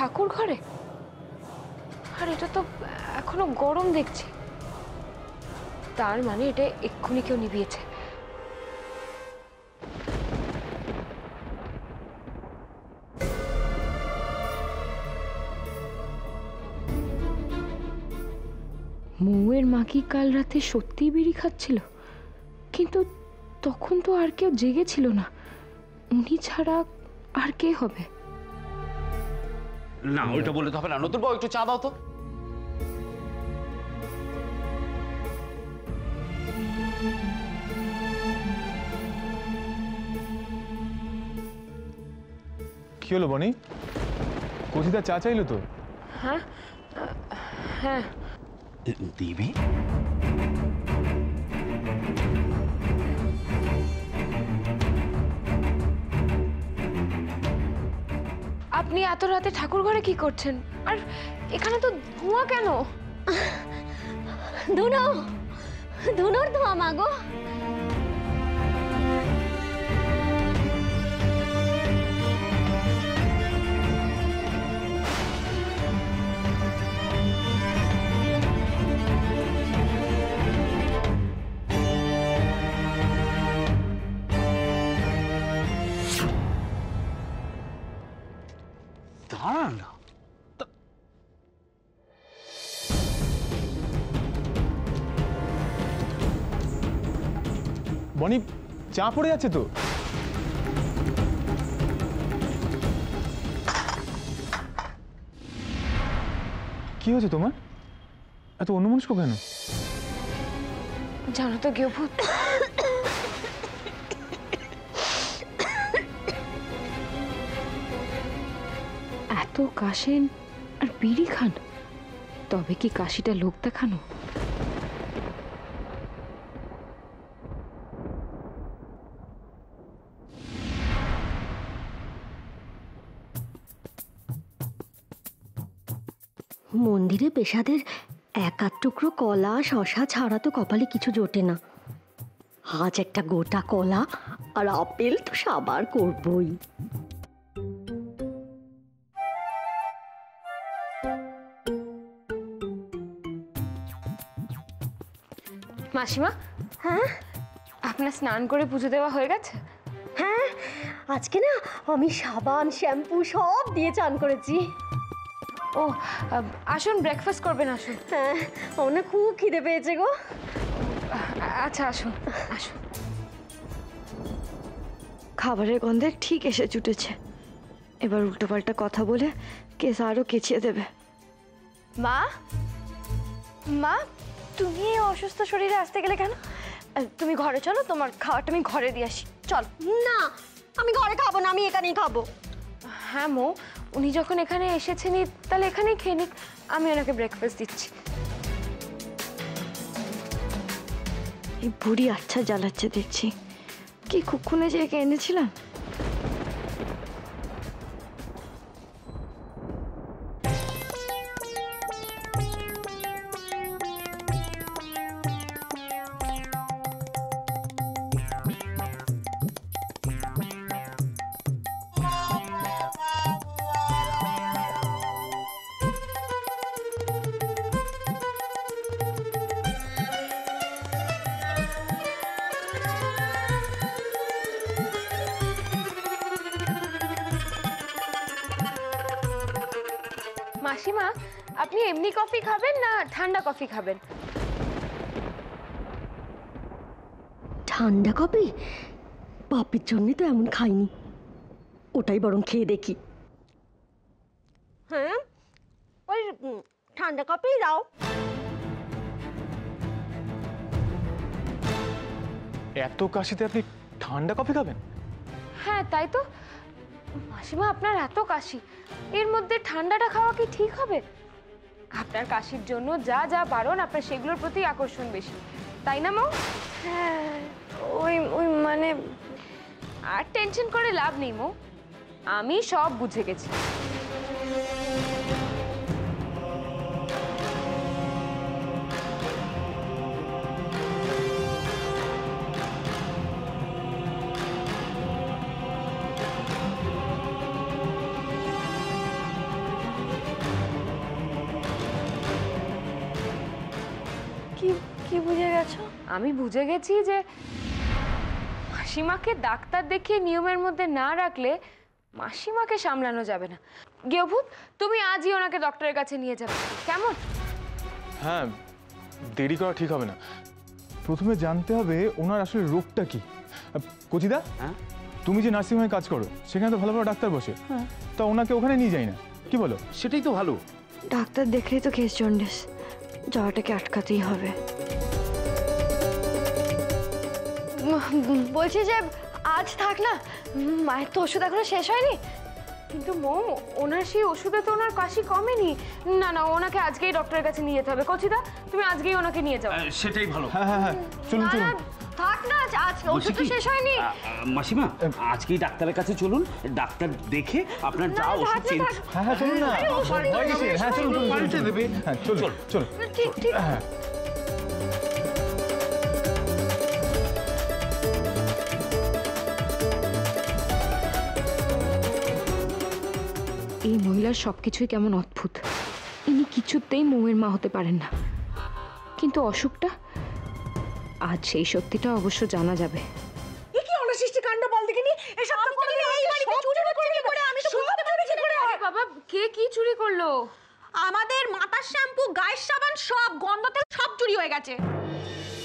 ঠাকুর ঘরে? আর এটা তো এখনো গরম দেখছি, তার মানে এটা এক্ষুনি কেউ নিভিয়েছে। মৌয়ের মা কি কাল রাতে সত্যিই বিড়ি খাচ্ছিল? কিন্তু তখন তো আর কেউ জেগেছিল না, উনি ছাড়া আর কে হবে? না, ওইটা বলে তো হবে না। নতুন বউ, একটু চা দাও তো। কি হলো বনি? কচিদা চা চাইলো তো? হ্যাঁ হ্যাঁ দিবি? আপনি এত রাতে ঠাকুর ঘরে কি করছেন? আর এখানে তো ধোঁয়া কেন? ধুনোর ধোঁয়া মাগো। দাঁড়া না, বনি চা পড়ে যাচ্ছে তো। কি হয়েছে তোমার? এত অন্যমনস্ক কেন? জানো তো গেভূত, এত কাশেন আর বিড়ি খান, তবে কি কাশিটা লোক দেখানো? মন্দিরে পেশাদের এক আধ টুকরো কলা শশা ছাড়া তো কপালে কিছু জোটে না। আজ একটা গোটা কলা আর আপেল তো সাবার করবই। মাসিমা, হ্যাঁ আপনার স্নান করে পুজো দেওয়া হয়ে গেছে? হ্যাঁ, আজকে না আমি সাবান শ্যাম্পু সব দিয়ে চান করেছি। ও আসুন, ব্রেকফাস্ট করবেন, আসুন। হ্যাঁ, আমার না খুব খিদে পেয়েছে গো। আচ্ছা আসুন আসুন। খাবারের গন্ধে ঠিক এসে জুটেছে, এবার উল্টোপাল্টা কথা বলে কেস আরো কেচিয়ে দেবে। মা, মা, তুমি এই অসুস্থ শরীরে আসতে গেলে কেন? তুমি ঘরে চলো, তোমার খাওয়াটা আমি ঘরে দিয়ে আসি। চল। না, আমি ঘরে খাবো না, আমি এখানেই খাবো। হ্যাঁ মো, উনি যখন এখানে এসেছেনই তাহলে এখানেই খেয়ে নিক, আমি ওনাকে ব্রেকফাস্ট দিচ্ছি। এই বুড়ি আচ্ছা জ্বালাচ্ছে দেখছি, কি কুক্ষুনে যে একে এনেছিলাম। মাসিমা, আপনি এমনি কফি খাবেন না ঠান্ডা কফি খাবেন? ঠান্ডা কফি? বাপের জন্য তো এমন খাইনি, ওটাই বরং খেয়ে দেখি। হ্যাঁ, ওই ঠান্ডা কফি দাও। এত কাশিতে আপনি ঠান্ডা কফি খাবেন? হ্যাঁ তাই তো। মাসিমা, আপনার এত কাশি, এর মধ্যে ঠান্ডাটা খাওয়া কি ঠিক হবে? আপনার কাশির জন্য যা যা বারণ, আপনার সেগুলোর প্রতি আকর্ষণ বেশি, তাই না মৌ? হ্যাঁ, ওই ওই মানে আর টেনশন করে লাভ নেই মৌ, আমি সব বুঝে গেছি। কি কি বুঝে গেছো? আমি বুঝে গেছি যে মাসিমাকে ডাক্তার দেখিয়ে নিয়মের মধ্যে না রাখলে মাসিমাকে সামলানো যাবে না। গেভূত, তুমি আজই ওনাকে ডক্টরের কাছে নিয়ে যাবে, কেমন? হ্যাঁ, দেরি করা ঠিক হবে না। প্রথমে জানতে হবে ওনার আসলে রোগটা কি। কচিদা, হ্যাঁ? তুমি যে নার্সিংহোমে কাজ করো সেখানে তো ভালো ভালো ডাক্তার বসে, তা ওনাকে ওখানে নিয়ে যাই না, কি বলো? সেটাই তো ভালো। ডাক্তার দেখলেই তো কেস জন্ডিস, যাওয়াটাকে আটকাতেই হবে। বলছি যে আজ থাক না, মায়ের তো ওষুধ এখনো শেষ হয়নি। কিন্তু মম, ওনার সেই ওষুধে তো ওনার কাশি কমেনি। না না, ওনাকে আজকেই ডক্টরের কাছে নিয়ে যেতে হবে। কচিদা, তুমি আজকেই ওনাকে নিয়ে যাও। সেটাই ভালো। হ্যাঁ হ্যাঁ হ্যাঁ, চলুন না, চলুন। না, থাক না, আজ ওষুধ তো শেষ হয়নি। মাসিমা, আজকেই ডাক্তারের কাছে চলুন, ডাক্তার দেখে আপনার যা ওষুধ চেঞ্জ। হ্যাঁ হ্যাঁ, চলুন না, ভয় কিসের? হ্যাঁ চলুন চলুন পাল্টে দেবে। হ্যাঁ চলুন চলুন। ঠিক ঠিক। হ্যাঁ এই মহিলার সবকিছুই কেমন অদ্ভুত। ইনি কিছুতেই মৌয়ের মা হতে পারেন না, কিন্তু অসুখটা, আজ সেই সত্যিটা অবশ্য জানা যাবে। এ কি অনাসৃষ্টি কাণ্ড বল দেখিনি? এসব তো কোনোদিন এই বাড়িতে চুরি করবে কি করে? আমি তো বুঝতে পারছি কি করে হয়। বাবা, কে কি চুরি করলো? আমাদের মাথার শ্যাম্পু, গায়ের সাবান, সব গন্ধ তেল সব চুরি হয়ে গেছে।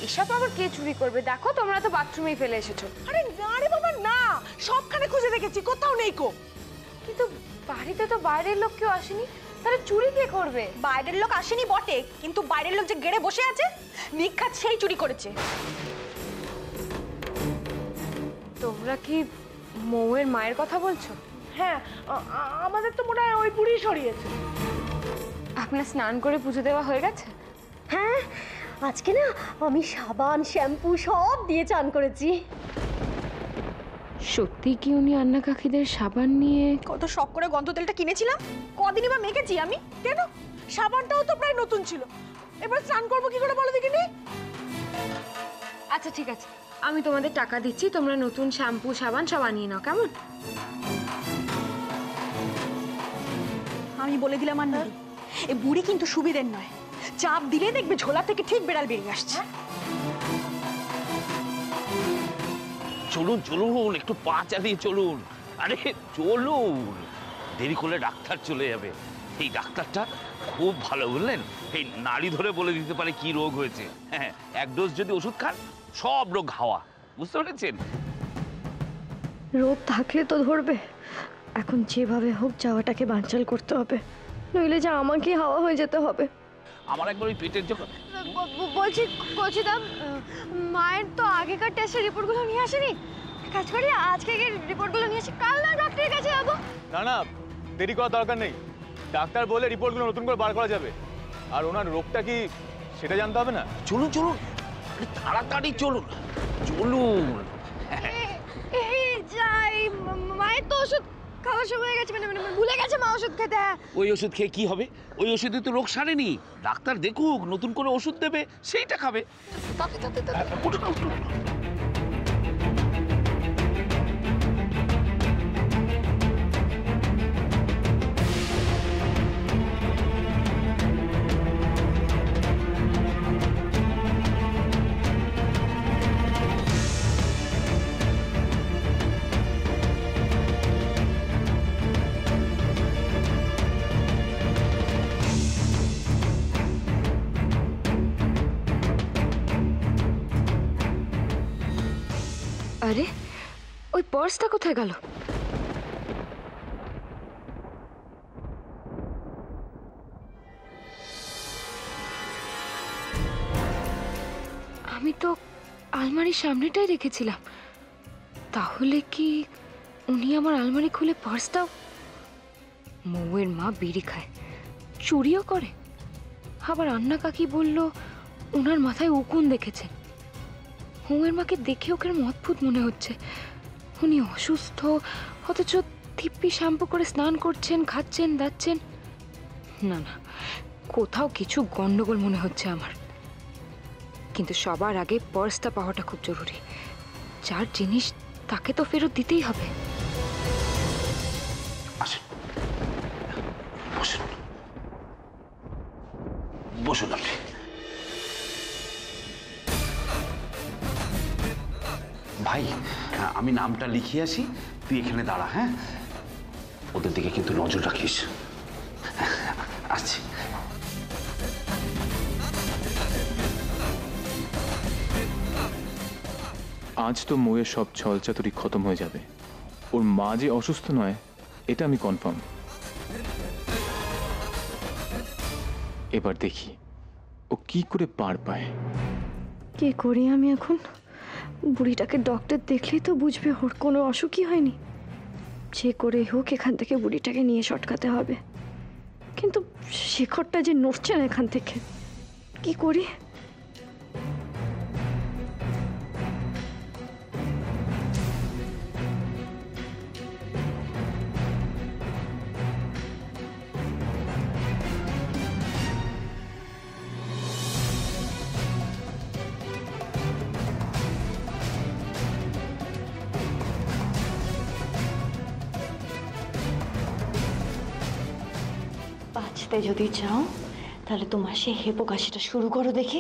এসব আবার কে চুরি করবে? দেখো, তোমরা তো বাথরুমেই ফেলে এসেছো। আরে না রে বাবা না, সবখানে খুঁজে দেখেছি, কোথাও নেই কো। কিন্তু বাড়িতে তো বাইরের লোক কেউ আসেনি, তাহলে চুরি কে করবে? বাইরের লোক আসেনি বটে, কিন্তু বাইরের লোক যে গেড়ে বসে আছে, নিখাত সেই চুরি করেছে। তোমরা কি মৌয়ের মায়ের কথা বলছো? হ্যাঁ, আমাদের তো মনে হয় ওই বুড়ি সরিয়েছে। আপনার স্নান করে পুজো দেওয়া হয়ে গেছে? হ্যাঁ, আজকে না আমি সাবান শ্যাম্পু সব দিয়ে চান করেছি। সত্যি কি উনি আন্না কাকিদের সাবান নিয়ে? কত শখ করে গন্ধ তেলটা কিনেছিলাম, কদিনই বা মেখেছি আমি। কেন, সাবানটাও তো প্রায় নতুন ছিল। এবার স্নান করবো কি করে বলো দেখিনি? আচ্ছা ঠিক আছে, আমি তোমাদের টাকা দিচ্ছি, তোমরা নতুন শ্যাম্পু সাবান সব আনিয়ে নাও, কেমন? আমি বলে দিলাম আর নারী, এই বুড়ি কিন্তু সুবিধের নয়। চাপ দিলে দেখবে ঝোলা থেকে ঠিক বেড়াল বেরিয়ে আসছে। চলুন চলুন, একটু পা চালিয়ে চলুন। আরে চলুন, দেরি করলে ডাক্তার চলে যাবে। এই ডাক্তারটা খুব ভালো, বুঝলেন? এই নাড়ি ধরে বলে দিতে পারে কি রোগ হয়েছে। হ্যাঁ, এক ডোজ যদি ওষুধ খান, সব রোগ হাওয়া। বুঝতে পেরেছেন? রোগ থাকলে তো ধরবে। এখন যেভাবে হোক যাওয়াটাকে বানচাল করতে হবে, নইলে যে আমাকে হাওয়া হয়ে যেতে হবে। আমার একবার ওই পেটের যখন বলছি কচিদা, মায়ের তো আগেকার টেস্টের রিপোর্টগুলো নিয়ে আসেনি। কাজ করি, আজকে রিপোর্টগুলো নিয়ে আসি, কাল না ডক্টরের কাছে যাবো। না না, দেরি করার দরকার নেই। ডাক্তার বলে রিপোর্টগুলো নতুন করে বার করা যাবে। আর ওনার রোগটা কি সেটা জানতে হবে না? চলুন চলুন, আরে তাড়াতাড়ি চলুন চলুন। এই যাই, মায়ের তো ওষুধ খাওয়ার সময় হয়ে গেছে, মানে ভুলে গেছে মা ওষুধ খেতে। ওই ওষুধ খেয়ে কি হবে? ওই ওষুধে তো রোগ সারেনি। ডাক্তার দেখুক, নতুন করে ওষুধ দেবে, সেইটা খাবে। উঠুন, উঠুন। আরে, ওই পার্সটা কোথায় গেল? আমি তো আলমারির সামনেটাই রেখেছিলাম। তাহলে কি উনি আমার আলমারি খুলে পার্সটাও? মৌয়ের মা বিড়ি খায়, চুরিও করে। আবার আন্না কাকি বলল ওনার মাথায় উকুন দেখেছেন। মৌয়ের মাকে দেখে ওকে অদ্ভুত মনে হচ্ছে। উনি অসুস্থ, অথচ দিব্যি শ্যাম্পু করে স্নান করছেন, খাচ্ছেন, দাচ্ছেন। না না, কোথাও কিছু গন্ডগোল মনে হচ্ছে আমার। কিন্তু সবার আগে পার্সটা পাওয়াটা খুব জরুরি। যার জিনিস তাকে তো ফেরত দিতেই হবে। আসুন, বসুন বসুন আপনি। ভাই আমি নামটা লিখিয়ে আসি, তুই এখানে দাঁড়া। হ্যাঁ, ওদের দিকে কিন্তু নজর রাখিস। আসছি। আজ তো ময়ের সব ছলচাতুরি খতম হয়ে যাবে। ওর মা যে অসুস্থ নয় এটা আমি কনফার্ম। এবার দেখি ও কি করে পার পায়। কি করি আমি এখন? বুড়িটাকে ডক্টর দেখলেই তো বুঝবে ওর কোনো অসুখই হয়নি। যে করে হোক এখান থেকে বুড়িটাকে নিয়ে সটকাতে হবে। কিন্তু শেখরটা যে নড়ছে না এখান থেকে, কি করি? বাঁচতে যদি চাও তাহলে তোমার সে হেপো কাশিটা শুরু করো দেখি।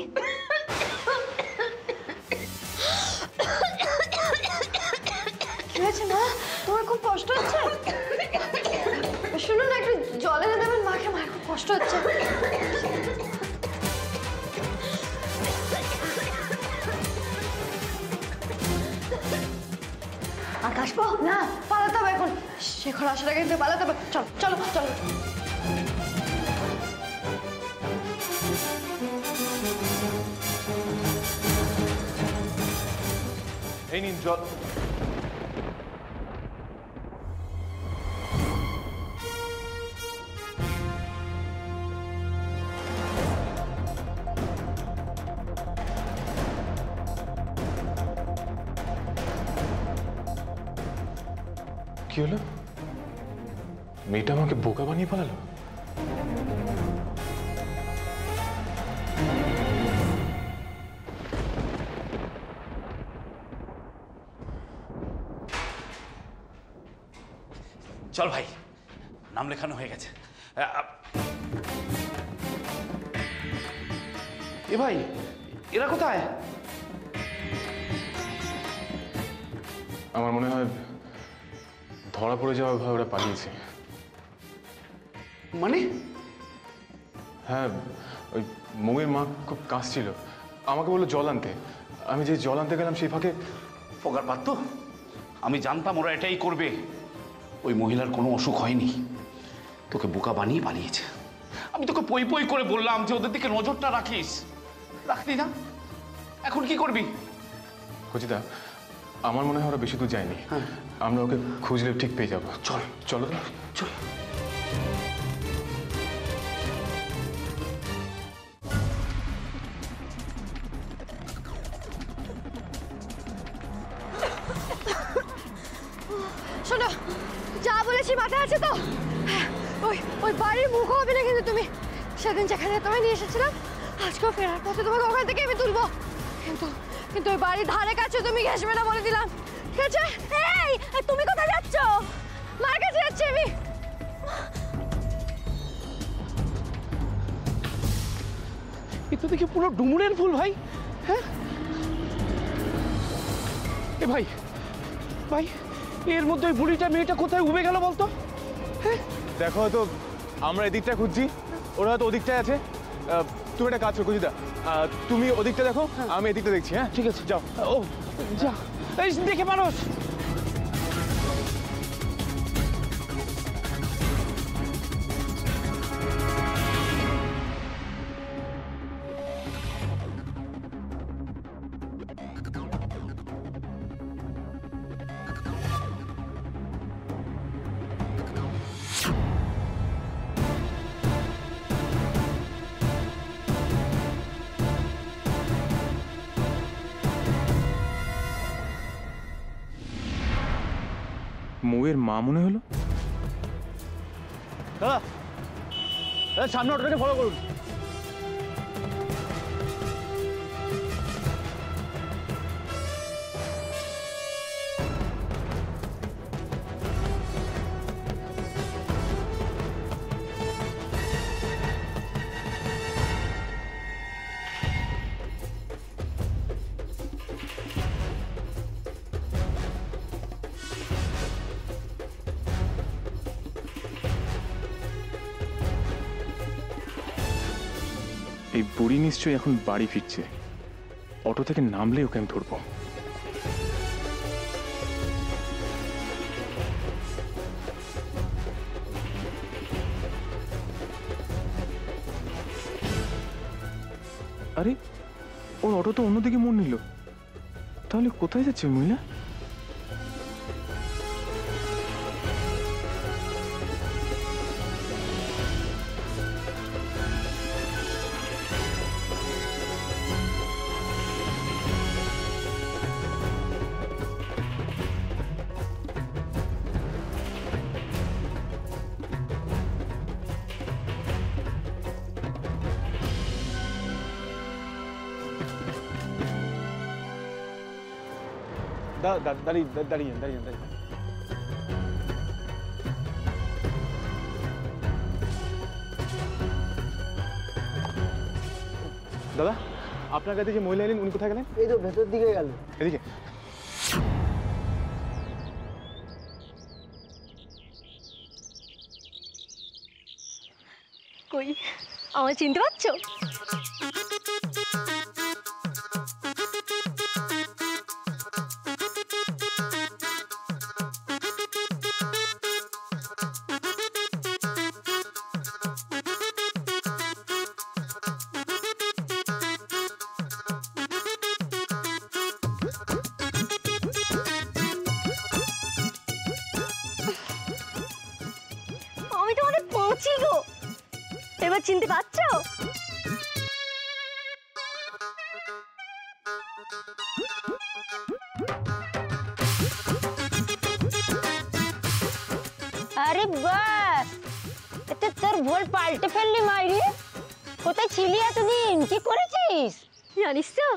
কি হয়েছে মা? তোমার খুব কষ্ট হচ্ছে? শুনুন না, একটু জল এনে দেবেন মাকে, মায়ের খুব কষ্ট হচ্ছে। আর কাশবো না, পালাতে হবে এখন। শেখর আসার আগে পালাতে হবে। চলো চলো চলো। এই নিন জল। কি হলো? মেয়েটা আমাকে বোকা বানিয়ে পালালো। চল ভাই, নাম লেখানো হয়ে গেছে। এ ভাই, এরা কোথায়? আমার মনে হয় ধরা পড়ে যাওয়া ভয় ওরা পালিয়েছে। মানে? হ্যাঁ, ওই মৌয়ের মা খুব কাশছিল, আমাকে বললো জল আনতে। আমি যে জল আনতে গেলাম সেই ফাঁকে পগার পারত। আমি জানতাম ওরা এটাই করবে। ওই মহিলার কোনো অসুখ হয়নি, তোকে বোকা বানিয়ে পালিয়েছে। আমি তোকে পই পই করে বললাম যে ওদের দিকে নজরটা রাখিস, রাখলি না। এখন কি করবি? কচিদা, আমার মনে হয় ওরা বেশি দূর যায়নি। আমরা ওকে খুঁজলে ঠিক পেয়ে যাবো। চল চলো তো, চল। শোনো, যা বলেছি মাথায় আছে তো? ওই ওই বাড়ির মুখ হবে না কিন্তু তুমি। সেদিন যেখানে তোমায় নিয়ে এসেছিলাম, আজকেও ফেরার পথে তোমাকে ওখান থেকে আমি তুলবো। কিন্তু কিন্তু ওই বাড়ির ধারে কাছে তুমি ঘেসবে না বলে দিলাম, ঠিক আছে? এই, তুমি কোথায় যাচ্ছ? মার কাছে যাচ্ছি আমি। এ তো দেখি পুরো ডুমুরের ফুল ভাই। হ্যাঁ এ ভাই, ভাই এর মধ্যে ওই বুড়িটা মেয়েটা কোথায় উবে গেল বলতো? দেখো হয়তো আমরা এদিকটা খুঁজছি, ওরা হয়তো ওদিকটায় আছে। তুমি একটা কাজ করো কচিদা, তুমি ওদিকটা দেখো, আমি এদিকটা দেখছি। হ্যাঁ ঠিক আছে, যাও। ও যা, এই দেখে মানুষ। মৌয়ের মা মনে হলো। দাদা, সামনে অটোটাকে ফলো করুন। এই বুড়ি নিশ্চয়ই এখন বাড়ি ফিরছে। অটো থেকে নামলে ওকে আমি ধরবো। আরে ওর অটো তো অন্যদিকে মোড় নিল, তাহলে কোথায় যাচ্ছে ওই মহিলা? দাঁড়িয়ে দাঁড়িয়ে দাঁড়িয়ে দাঁড়িয়ে দাদা, আপনার কাছে যে মহিলা এলেন উনি কোথায় গেলেন? এই তো ভেতর দিকে গেল। এদিকে। কই, আমায় চিনতে পারছো? আমি তোমাদের পৌঁছি গো, এবার চিনতে পারছো? আরে বাস, এতে তোর ভোল পাল্টে ফেললি মাইরি। কোথায় ছিলি এতদিন, কি করেছিস? জানিস তো,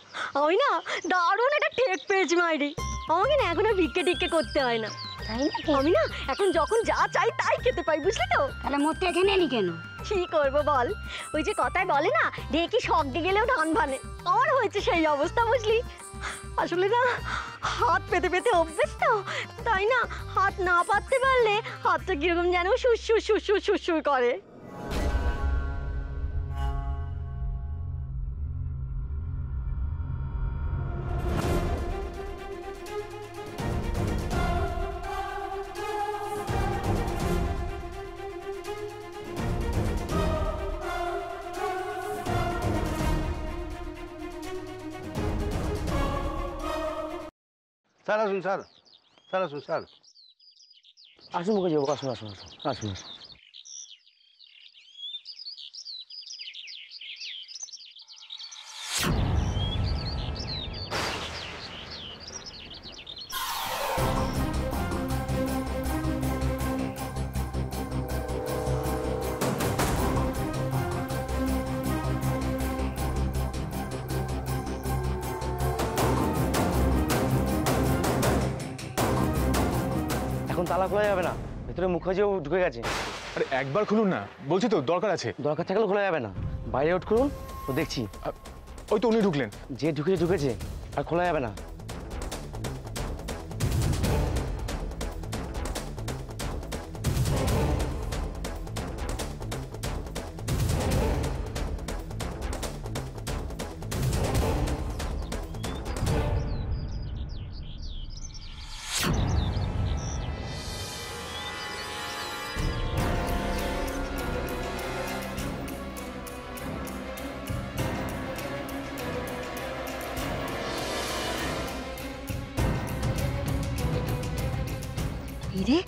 আমি না দারুণ একটা টেক পেয়েছি মাইরি। আমাকে না এখন আর ভিক্ষে টিক্ষে করতে হয় না। তাই নাকি? আমি না এখন যখন যা চাই তাই খেতে পাই, বুঝলি তো? তাহলে মরতে এখানে এলি কেন? কি করবো বল, ওই যে কথায় বলে না, ঢেকি শব্দে গেলেও ধান ভানে, আমার হয়েছে সেই অবস্থা, বুঝলি? আসলে না হাত পেতে পেতে অভ্যেস তো, তাই না হাত না পাততে পারলে হাতটা কিরকম যেন সুসুর সুসুর সুসুর করে। স্যার আসুন, স্যার স্যার আসুন, স্যার আসুন মুখে যাবো। আসুন আসুন আসুন আসুন আসুন। এখন তালা খোলা যাবে না, ভেতরে মুখার্জিও ঢুকে গেছে। আরে একবার খুলুন না, বলছি তো দরকার আছে। দরকার থাকলে খোলা যাবে না, বাইরে আউট করুন, তো দেখছি। ওই তো উনি ঢুকলেন। যে ঢুকেছে আর খোলা যাবে না। রে,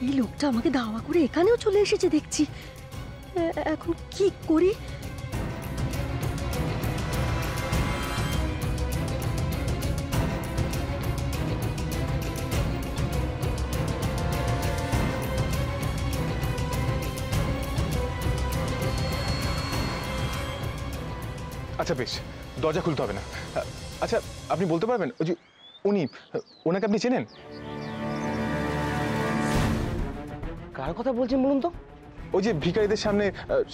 এই লোকটা আমাকে ধাওয়া করে এখানেও চলে এসেছে দেখছি। এখন কি করি? আচ্ছা বেশ, দরজা খুলতে হবে না। আচ্ছা আপনি বলতে পারবেন ওই যে ওনাকে আপনি চেনেন? কার কথা বলছেন বলুন তো? ওই যে ভিখারিদের সামনে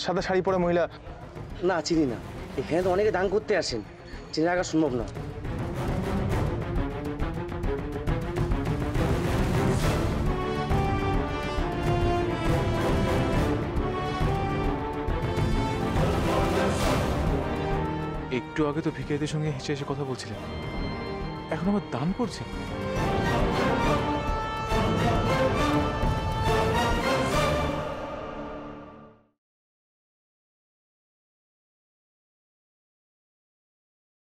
সাদা শাড়ি পরা মহিলা। না, চিনি না। এখানে তো অনেকে দান করতে আসেন, চিনে রাখা সম্ভব না। একটু আগে তো ভিখারিদের সঙ্গে হেসে হেসে কথা বলছিলেন, এখন আবার দান করছেন।